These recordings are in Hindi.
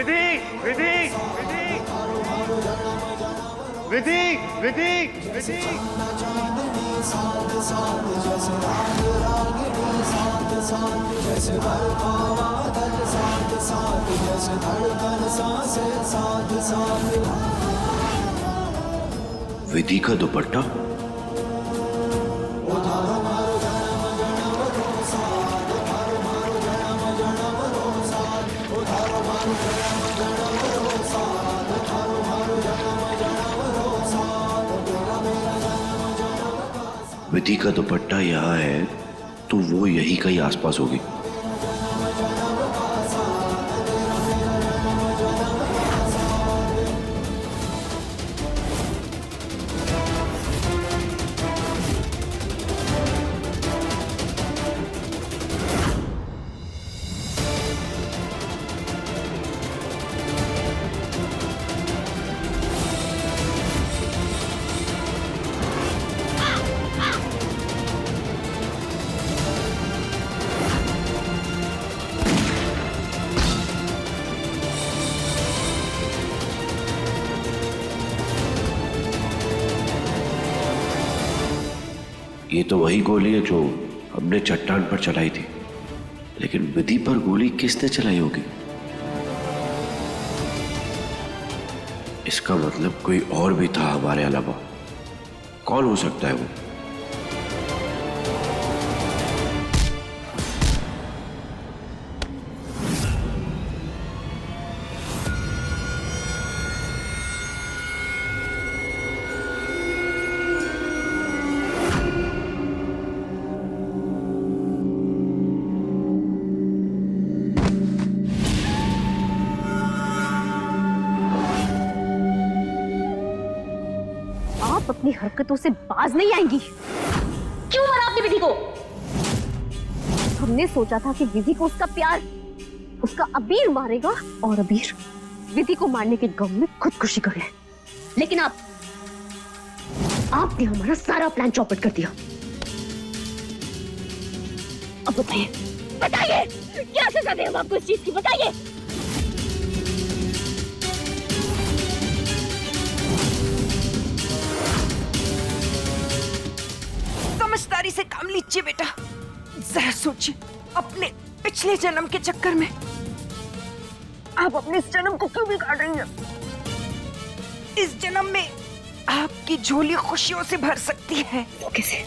विधि विधि विधि विधि विधि विधि का दुपट्टा। विधि का दुपट्टा यहाँ है तो वो यही कहीं आसपास होगी। ये तो वही गोली है जो हमने चट्टान पर चलाई थी, लेकिन विधि पर गोली किसने चलाई होगी? इसका मतलब कोई और भी था हमारे अलावा। कौन हो सकता है वो? अपनी हरकतों से बाज नहीं आएंगी। क्यों मारा आपने विधि को? हमने सोचा था कि विधि को उसका प्यार, उसका अबीर मारेगा और अबीर विधि को मारने के गम में खुदकुशी कर ले। लेकिन आपने हमारा सारा प्लान चौपट कर दिया। अब बताइए बताइए क्या सजा दें हम आपको इस चीज की? बताइए। समझदारी से काम लीजिए बेटा। जरा सोचिए, अपने पिछले जन्म के चक्कर में आप अपने इस जन्म को क्यों बिगाड़ रही हैं? इस जन्म में आपकी झोली खुशियों से भर सकती है। वो कैसे?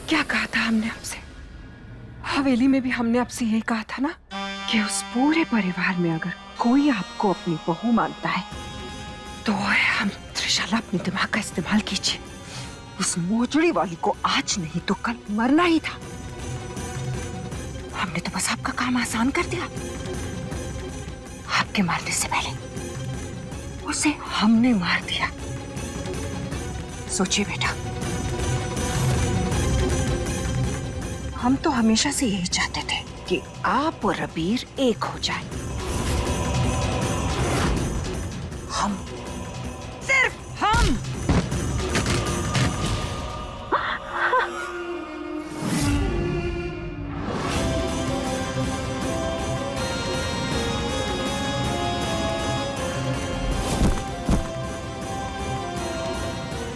क्या कहा था हमने आपसे? हवेली में भी हमने आपसे यही कहा था ना कि उस पूरे परिवार में अगर कोई आपको अपनी बहू मानता है तो हम त्रिशाला अपने दिमाग का इस्तेमाल कीजिए। उस मोजड़ी वाली को आज नहीं तो कल मरना ही था। हमने तो बस आपका काम आसान कर दिया। आपके मारने से पहले उसे हमने मार दिया। सोचिए बेटा, हम तो हमेशा से यही चाहते थे कि आप और अबीर एक हो जाए। हम, सिर्फ हम।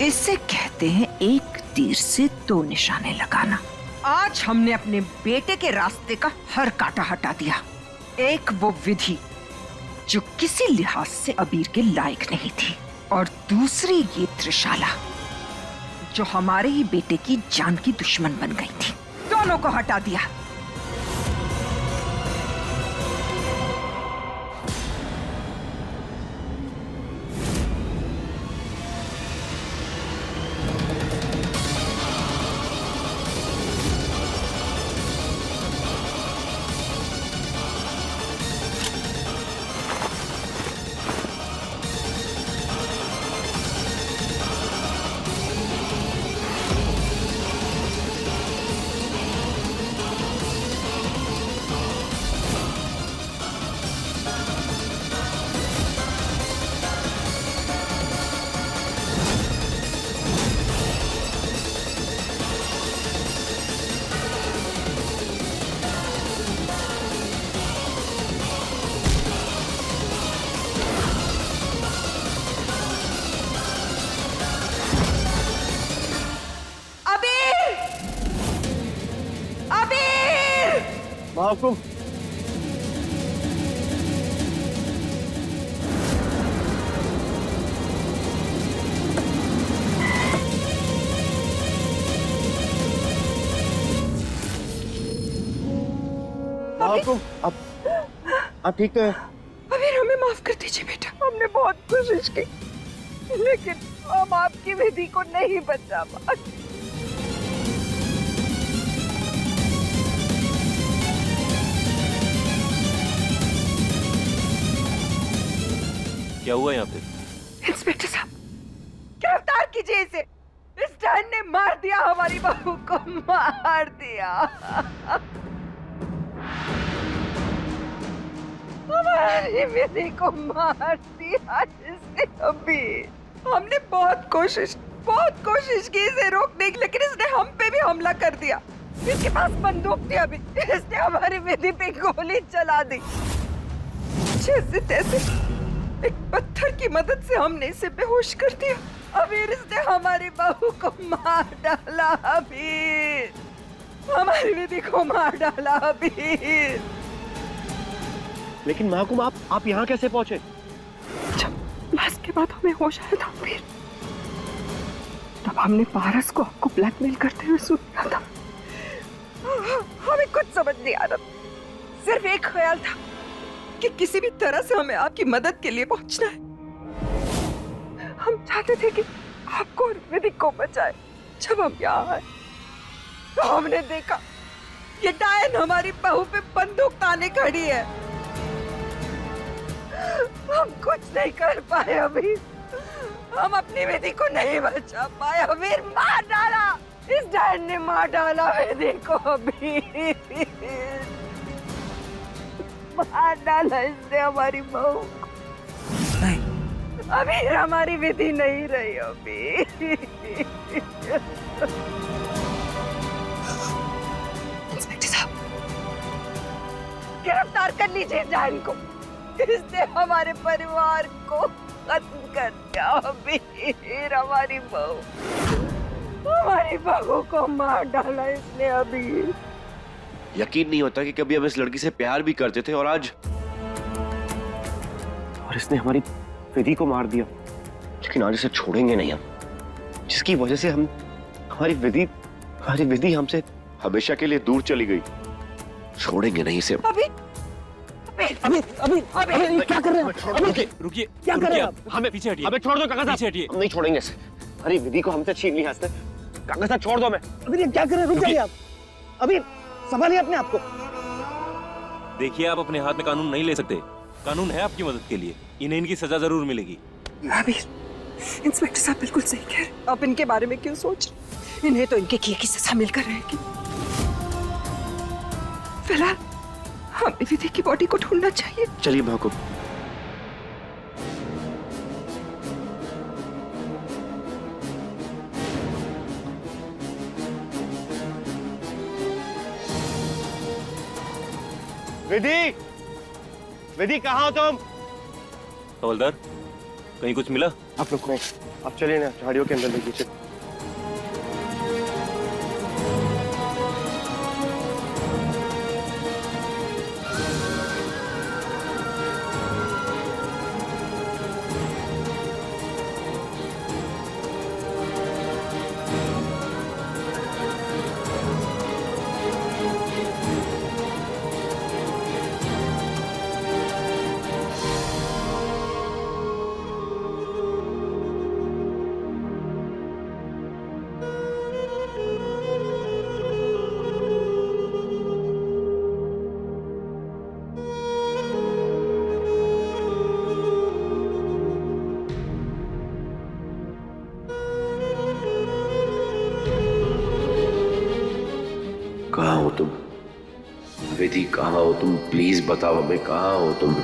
इसे कहते हैं एक तीर से दो निशाने लगाना। आज हमने अपने बेटे के रास्ते का हर कांटा हटा दिया। एक वो विधि जो किसी लिहाज से अबीर के लायक नहीं थी, और दूसरी ये त्रिशाला जो हमारे ही बेटे की जान की दुश्मन बन गई थी। दोनों को हटा दिया। महाकुम, महाकुम, आप ठीक तो है? अबीर हमें माफ कर दीजिए बेटा, हमने बहुत कोशिश की लेकिन हम आपकी विधि को नहीं बचा पाए। क्या हुआ यहाँ पे? इंस्पेक्टर साहब, गिरफ्तार कीजिए इसे। इस डैन ने मार दिया, हमारी बहू को मार दिया। हमारी विधि को मार दिया इसने। अभी हमने बहुत कोशिश की इसे रोकने की, लेकिन इसने हम पे भी हमला कर दिया। इसके पास बंदूक थी, अभी इसने हमारी विधि पे गोली चला दी। जैसे तैसे एक पत्थर की मदद से हमने इसे बेहोश कर दिया। अबीर इसने हमारी बहू को मार डाला। अबीर हमारी विधि को मार डाला। अबीर लेकिन महाकुम, आप यहाँ कैसे पहुंचे? जब ब्लास्ट के बाद हमें होश आया था अबीर, तब हमने पारस को आपको ब्लैकमेल करते हुए सुना था। हमें कुछ समझ नहीं आ रहा, सिर्फ एक ख्याल था कि किसी भी तरह से हमें आपकी मदद के लिए पहुंचना है। हम चाहते थे कि आपको और विधि को बचाए। जब हम यहाँ आए तो हमने देखा ये डायन हमारी बहू पे बंदूक ताने खड़ी है। हम कुछ नहीं कर पाए अभी, हम अपनी विधि को नहीं बचा पाए। अबीर मार डाला, इस डायन ने मार डाला विधि को। अभी मार डाला इसने हमारी बहू को। अबीर हमारी विधि नहीं रही। अभी इंस्पेक्टर साहब, गिरफ्तार कर लीजिए डायन को। इसने हमारे परिवार को खत्म कर दिया। अबीर हमारी बहू को मार डाला इसने। अबीर यकीन नहीं होता कि कभी हम इस लड़की से प्यार भी करते थे और आज इसने हमारी विधि को मार दिया। लेकिन आज इसे छोड़ेंगे नहीं हम, जिसकी वजह से हमारी विधि हमसे हमेशा के लिए दूर चली गई। छोड़ेंगे नहीं इसे। अभी क्या कर रहे हैं? रुकिए, क्या कर रहे हैं आप? हमें पीछे हटिए। अबे छोड़ दो काका साहब। पीछे हटिए। हम नहीं छोड़ेंगे इसे। हमारी विधि को हमसे छीन लिया इसने। काका साहब छोड़ दो हमें। अभी ये क्या कर रहे हैं? रुक जाइए आप। अभी संभालिए अपने आप को। देखिए, आप अपने हाथ में कानून नहीं ले सकते। कानून है आपकी मदद के लिए। इन्हें इनकी सजा जरूर मिलेगी। अबीर, इंस्पेक्टर साहब बिल्कुल सही कह रहे हैं। आप इनके बारे में क्यों सोच रहे? इन्हें तो इनके किए की सजा मिलकर रहेगी। फिलहाल हमें विधि की बॉडी को ढूंढना चाहिए। चलिए महाकुम। विधि कहाँ हो तुम? हवलदार, कहीं कुछ मिला? आप रुको, आप चलिए ना, झाड़ियों के अंदर ले लीजिए। कहाँ हो तुम? विधि कहाँ हो तुम? प्लीज बताओ हमें, कहाँ हो तुम?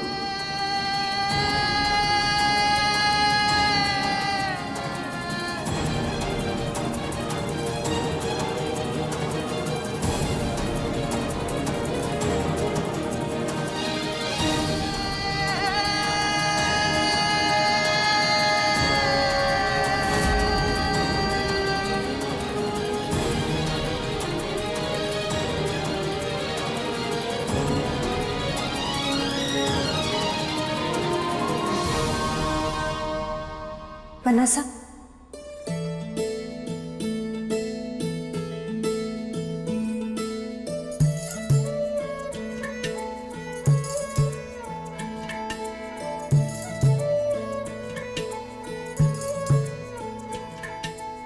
वनसा,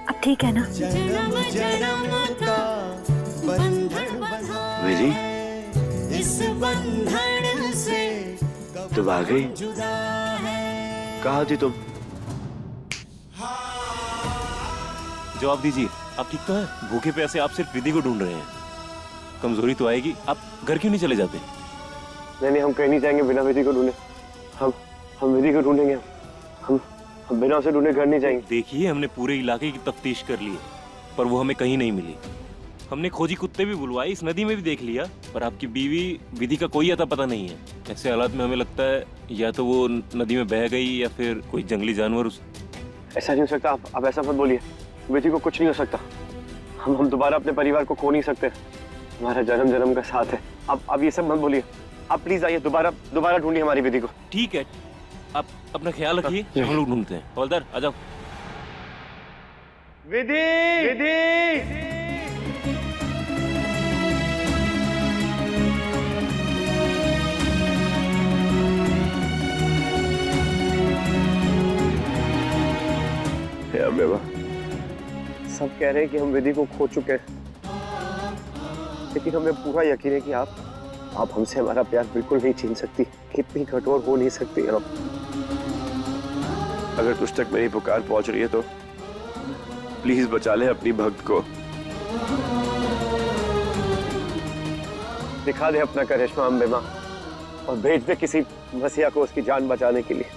अब ठीक है ना? विधि, तुम आ गई? कहाँ थी तुम? जवाब दीजिए, आप ठीक तो हैं? भूखे प्यासे आप सिर्फ विधि को ढूंढ रहे हैं। कमजोरी तो आएगी, आप घर क्यों नहीं चले जाते? नहीं, हम कहीं नहीं जाएंगे बिना विधि को ढूंढे। हम विधि को ढूंढेंगे। हम बिना उसे ढूंढे घर नहीं जाएंगे। देखिए, हमने पूरे इलाके की तफ्तीश कर ली है, पर वो हमें कहीं नहीं मिली। हमने खोजी कुत्ते भी बुलवाए, इस नदी में भी देख लिया, पर आपकी बीवी विधि का कोई अता पता नहीं है। ऐसे हालात में हमें लगता है या तो वो नदी में बह गई या फिर कोई जंगली जानवर ऐसा नहीं हो सकता। आप ऐसा मत बोलिए। विधि को कुछ नहीं हो सकता। हम दोबारा अपने परिवार को खो नहीं सकते। हमारा जन्म जन्म का साथ है। आप ये सब मत बोलिए। आप प्लीज आइए, दोबारा ढूंढिए हमारी विधि को। ठीक है, आप अपना ख्याल रखिए, हम लोग ढूंढते हैं। हवलदार आ जाओ। विधि! बेवा, सब कह रहे हैं कि हम विधि को खो चुके हैं, लेकिन हमें पूरा यकीन है कि आप हमसे हमारा प्यार बिल्कुल नहीं छीन सकती। कितनी कठोर हो नहीं सकती आप। अगर तुझ तक मेरी पुकार पहुंच रही है तो प्लीज बचा ले अपनी भक्त को। दिखा दे अपना करिश्मा अम्बे मां और भेज दे किसी मसीहा को उसकी जान बचाने के लिए।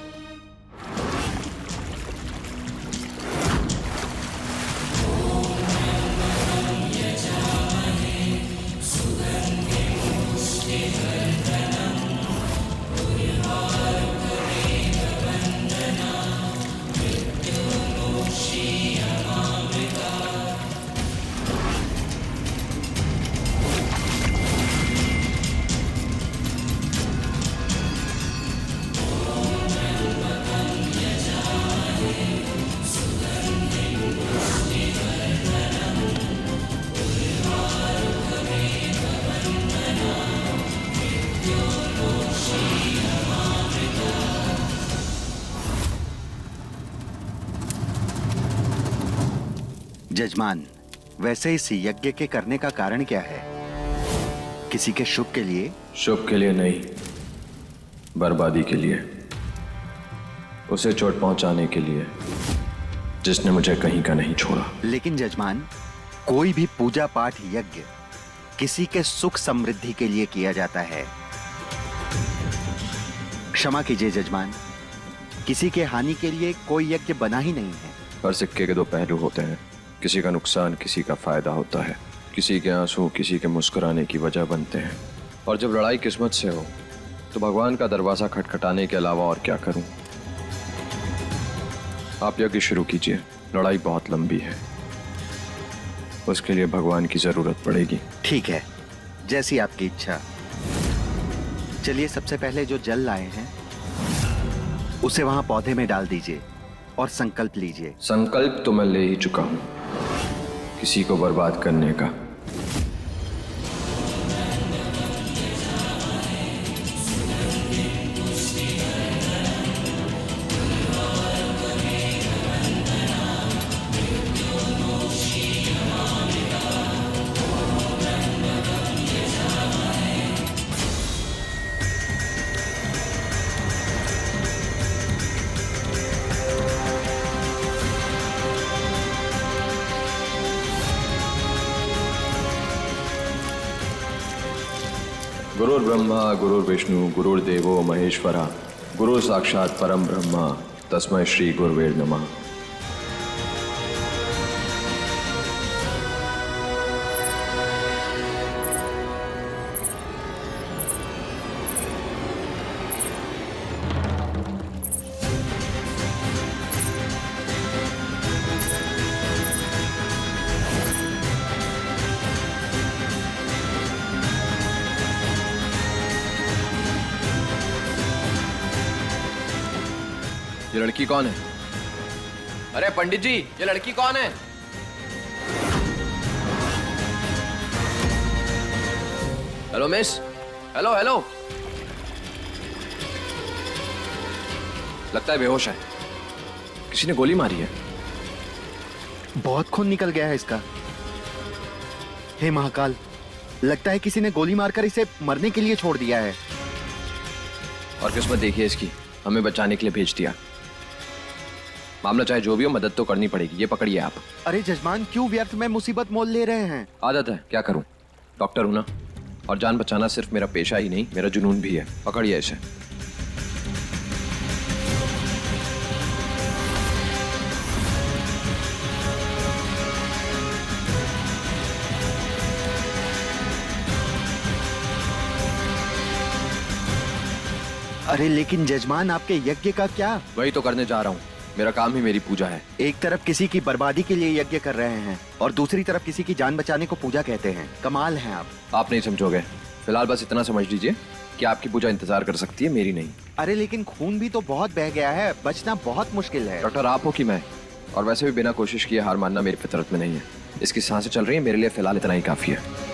जजमान, वैसे इस यज्ञ के करने का कारण क्या है? किसी के शुभ के लिए? शुभ के लिए नहीं, बर्बादी के लिए। उसे चोट पहुंचाने के लिए जिसने मुझे कहीं का नहीं छोड़ा। लेकिन जजमान, कोई भी पूजा पाठ यज्ञ किसी के सुख समृद्धि के लिए किया जाता है। क्षमा कीजिए जजमान, किसी के हानि के लिए कोई यज्ञ बना ही नहीं है। हर सिक्के के दो पहलू होते हैं। किसी का नुकसान किसी का फायदा होता है। किसी के आंसू किसी के मुस्कुराने की वजह बनते हैं। और जब लड़ाई किस्मत से हो तो भगवान का दरवाजा खटखटाने के अलावा और क्या करूं? आप यज्ञ शुरू कीजिए। लड़ाई बहुत लंबी है, उसके लिए भगवान की जरूरत पड़ेगी। ठीक है, जैसी आपकी इच्छा। चलिए, सबसे पहले जो जल लाए हैं उसे वहां पौधे में डाल दीजिए और संकल्प लीजिए। संकल्प तो मैं ले ही चुका हूं, किसी को बर्बाद करने का। गुरुर्ब्रह्मा गुरुर्विष्णु गुरुर्देवो महेश्वरा, गुरु साक्षात परम ब्रह्मा, तस्मै श्री गुरुवे नमः। ये लड़की कौन है? अरे पंडित जी, ये लड़की कौन है? Hello miss, hello hello. लगता है बेहोश है, किसी ने गोली मारी है। बहुत खून निकल गया है इसका। हे महाकाल, लगता है किसी ने गोली मारकर इसे मरने के लिए छोड़ दिया है। और किस्मत देखिए इसकी, हमें बचाने के लिए भेज दिया। मामला चाहे जो भी हो, मदद तो करनी पड़ेगी। ये पकड़िए आप। अरे जजमान, क्यों व्यर्थ में मुसीबत मोल ले रहे हैं? आदत है, क्या करूं, डॉक्टर हूं ना। और जान बचाना सिर्फ मेरा पेशा ही नहीं, मेरा जुनून भी है। पकड़िए इसे। अरे लेकिन जजमान, आपके यज्ञ का क्या? वही तो करने जा रहा हूं, मेरा काम ही मेरी पूजा है। एक तरफ किसी की बर्बादी के लिए यज्ञ कर रहे हैं और दूसरी तरफ किसी की जान बचाने को पूजा कहते हैं। कमाल हैं आप। आप नहीं समझोगे। फिलहाल बस इतना समझ लीजिए कि आपकी पूजा इंतजार कर सकती है, मेरी नहीं। अरे लेकिन खून भी तो बहुत बह गया है, बचना बहुत मुश्किल है। डॉक्टर आप हो कि मैं? और वैसे भी बिना कोशिश किए हार मानना मेरी फितरत में नहीं है। इसकी सांसें चल रही है, मेरे लिए फिलहाल इतना ही काफी है।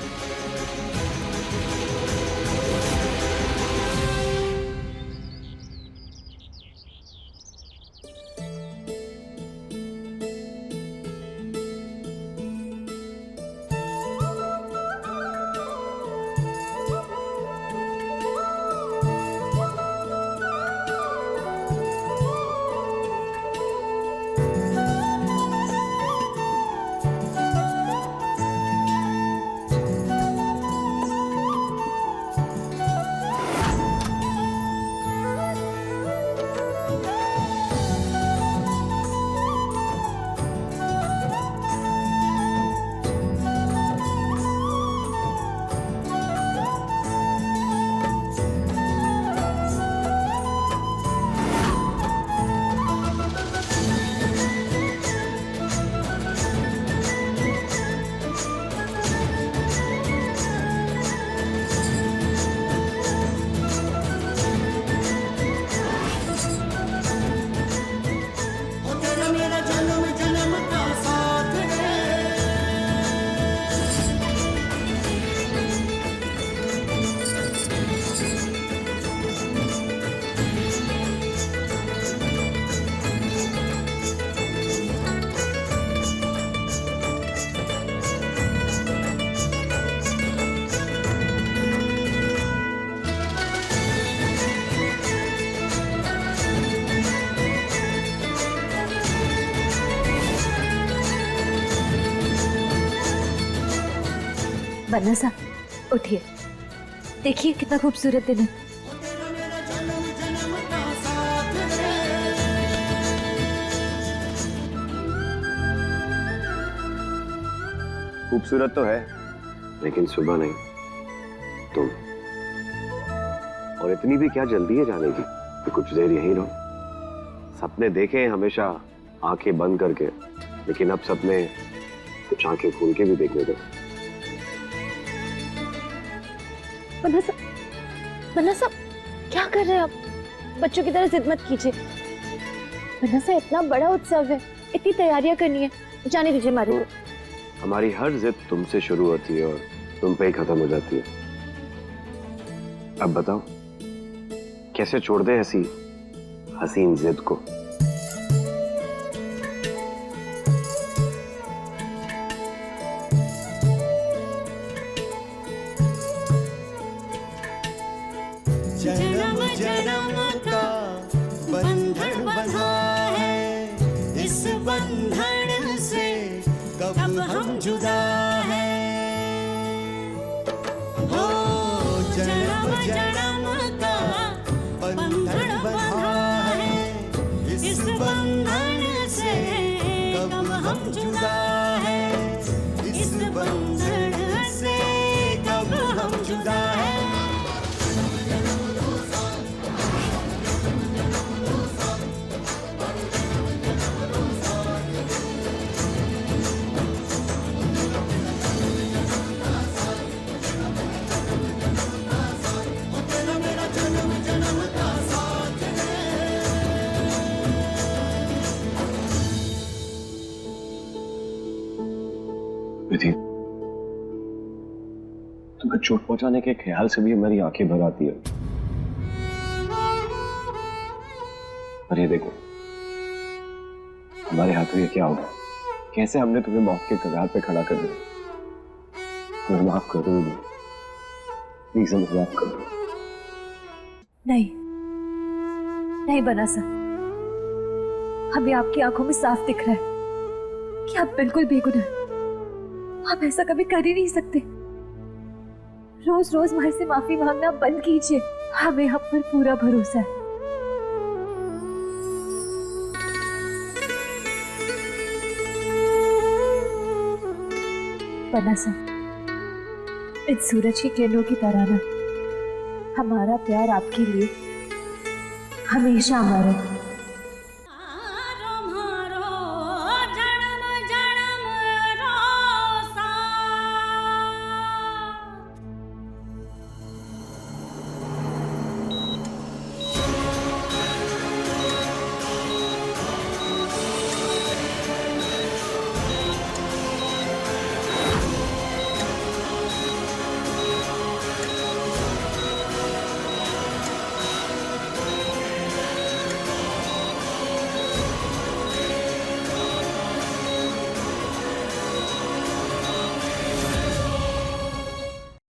बन्ना साहब उठिए, देखिए कितना खूबसूरत दिन है। खूबसूरत तो है, लेकिन सुबह नहीं, तुम। और इतनी भी क्या जल्दी है जाने की कि कुछ देर यहीं रहो। सपने देखे हमेशा आंखें बंद करके, लेकिन अब सपने कुछ आंखें खोल के भी देखने दो। बन्ना साहब क्या कर रहे हैं आप? बच्चों की तरह जिद मत कीजिए। बन्ना साहब, इतना बड़ा उत्सव है, इतनी तैयारियां करनी है, जाने दीजिए हमारे को। हमारी हर जिद तुमसे शुरू होती है और तुम पे ही खत्म हो जाती है। अब बताओ कैसे छोड़ दे ऐसी हसीन जिद को? जन्म जन्म का बंधन बंधा है, इस बंधन से कब हम जुदा है। हो जन्म जन्म का बंधन बंधा है, इस बंधन से कब हम जुदा है। इस बंधन से कब हम जुदा है। विधि, तुम्हें चोट पहुंचाने के ख्याल से भी हमारी आंखें भर आती है। और ये देखो हमारे हाथों ये क्या होगा, कैसे हमने तुम्हें मौत के कगार पे खड़ा कर दिया। मुझे माफ कर दो, प्लीज मुझे माफ कर दो। नहीं नहीं बनासा, हमें आपकी आंखों में साफ दिख रहा है कि आप बिल्कुल बेगुनाह। आप ऐसा कभी कर ही नहीं सकते। रोज रोज हमारे से माफी मांगना बंद कीजिए, हमें हम पर पूरा भरोसा है। बनासा, इन सूरज की किरणों की तरह ना हमारा प्यार आपके लिए हमेशा अमर है।